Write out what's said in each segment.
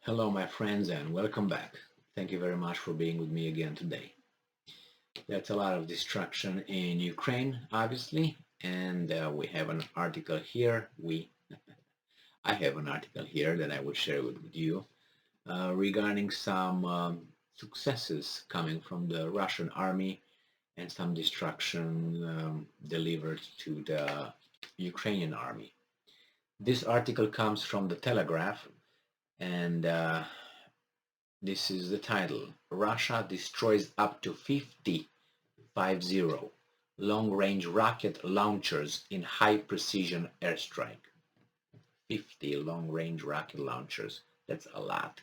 Hello, my friends, and welcome back. Thank you very much for being with me again today. There's a lot of destruction in Ukraine, obviously, and we have an article here. I have an article here that I will share with you regarding some successes coming from the Russian army and some destruction delivered to the Ukrainian army. This article comes from the Telegraph, and this is the title. Russia destroys up to 50 long-range rocket launchers in high-precision airstrike. 50 long-range rocket launchers. That's a lot.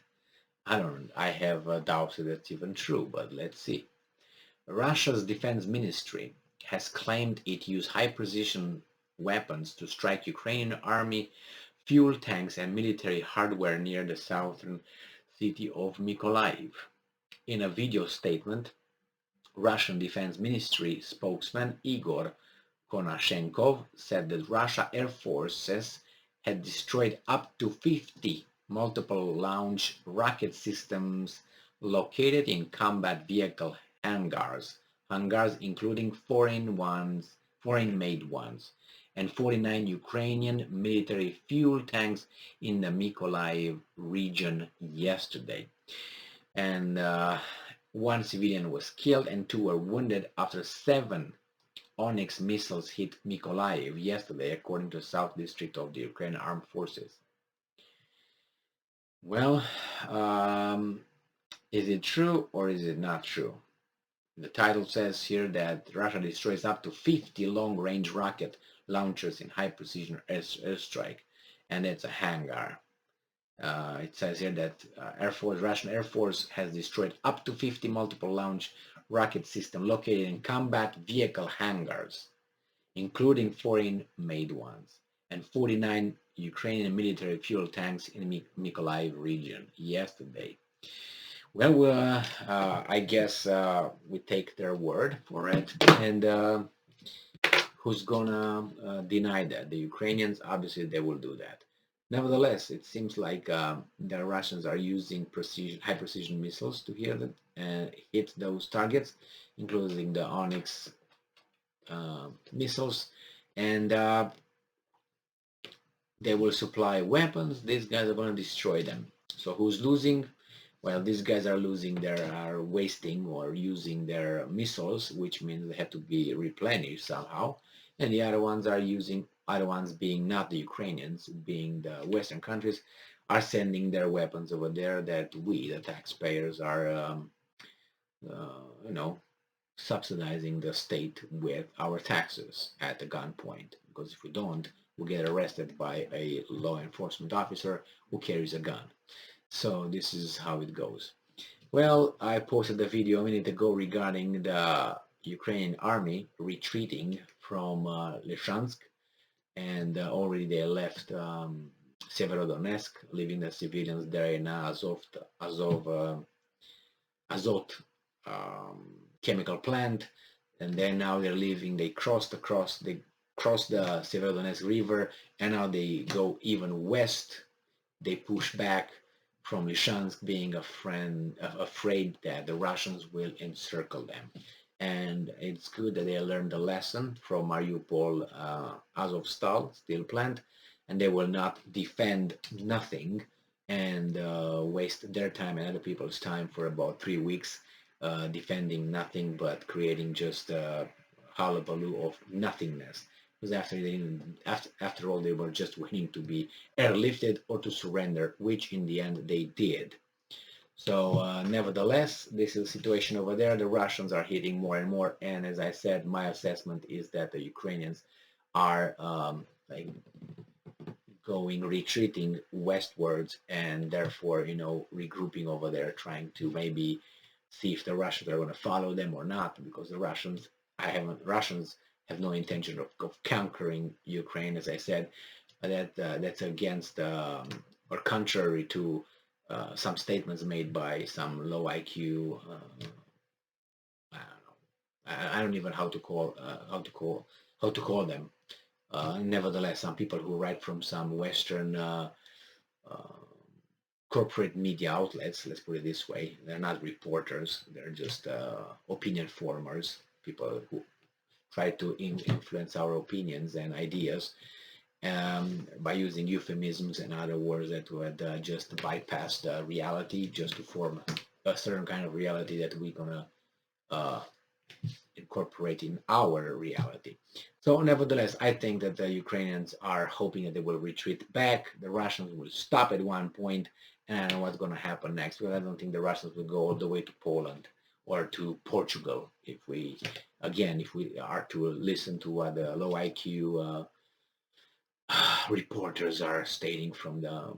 I have doubts that that's even true, but let's see. Russia's defense ministry has claimed it used high-precision weapons to strike Ukrainian army fuel tanks and military hardware near the southern city of Mykolaiv. In a video statement, Russian Defense Ministry spokesman Igor Konashenkov said that Russia Air Forces had destroyed up to 50 multiple launch rocket systems located in combat vehicle hangars, including foreign-made ones, and 49 Ukrainian military fuel tanks in the Mykolaiv region yesterday. And one civilian was killed and two were wounded after 7 Onyx missiles hit Mykolaiv yesterday, according to the South District of the Ukrainian Armed Forces. Well, is it true or is it not true? The title says here that Russia destroys up to 50 long-range rocket launchers in high-precision airstrike, and it's a hangar. It says here that Russian Air Force has destroyed up to 50 multiple launch rocket systems located in combat vehicle hangars, including foreign-made ones, and 49 Ukrainian military fuel tanks in the Mykolaiv region yesterday. Well, I guess we take their word for it, and who's gonna deny that? The Ukrainians, obviously, they will do that. Nevertheless, it seems like the Russians are using high-precision missiles to hit those targets, including the Onyx missiles, and they will supply weapons. These guys are going to destroy them. So who's losing? Well, these guys are wasting or using their missiles, which means they have to be replenished somehow. And the other ones being not the Ukrainians, being the Western countries, are sending their weapons over there that we, the taxpayers, are, subsidizing the state with our taxes at the gunpoint. Because if we don't, we'll get arrested by a law enforcement officer who carries a gun. So this is how it goes. Well, I posted a video a minute ago regarding the Ukrainian army retreating from Lysychansk, and already they left Severodonetsk, leaving the civilians there in Azot chemical plant, and then now they're leaving. They cross the Severodonetsk river, and now they go even west. They push back from Lysychansk, being afraid that the Russians will encircle them. And it's good that they learned the lesson from Mariupol Azovstal steel plant, and they will not defend nothing and waste their time and other people's time for about 3 weeks defending nothing but creating just a hullabaloo of nothingness. Because after all, they were just waiting to be airlifted or to surrender, which in the end they did. So nevertheless, this is the situation over there. The Russians are hitting more and more, and as I said, my assessment is that the Ukrainians are retreating westwards, and therefore, regrouping over there, trying to maybe see if the Russians are going to follow them or not, because the Russians have no intention of conquering Ukraine, as I said. That's against or contrary to some statements made by some low IQ. I don't know. I don't even how to call them. Nevertheless, some people who write from some Western corporate media outlets, let's put it this way. They're not reporters, they're just opinion formers, people who try to influence our opinions and ideas by using euphemisms and other words that would just bypass the reality just to form a certain kind of reality that we're gonna uh, incorporate in our reality. So nevertheless, I think that the Ukrainians are hoping that they will retreat back. The Russians will stop at one point, and I don't know what's going to happen next. Well, I don't think the Russians will go all the way to Poland or to Portugal if we, again, if we are to listen to what the low IQ reporters are stating from the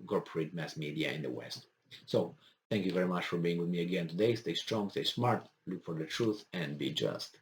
corporate mass media in the West. So thank you very much for being with me again today. Stay strong, stay smart, look for the truth, and be just.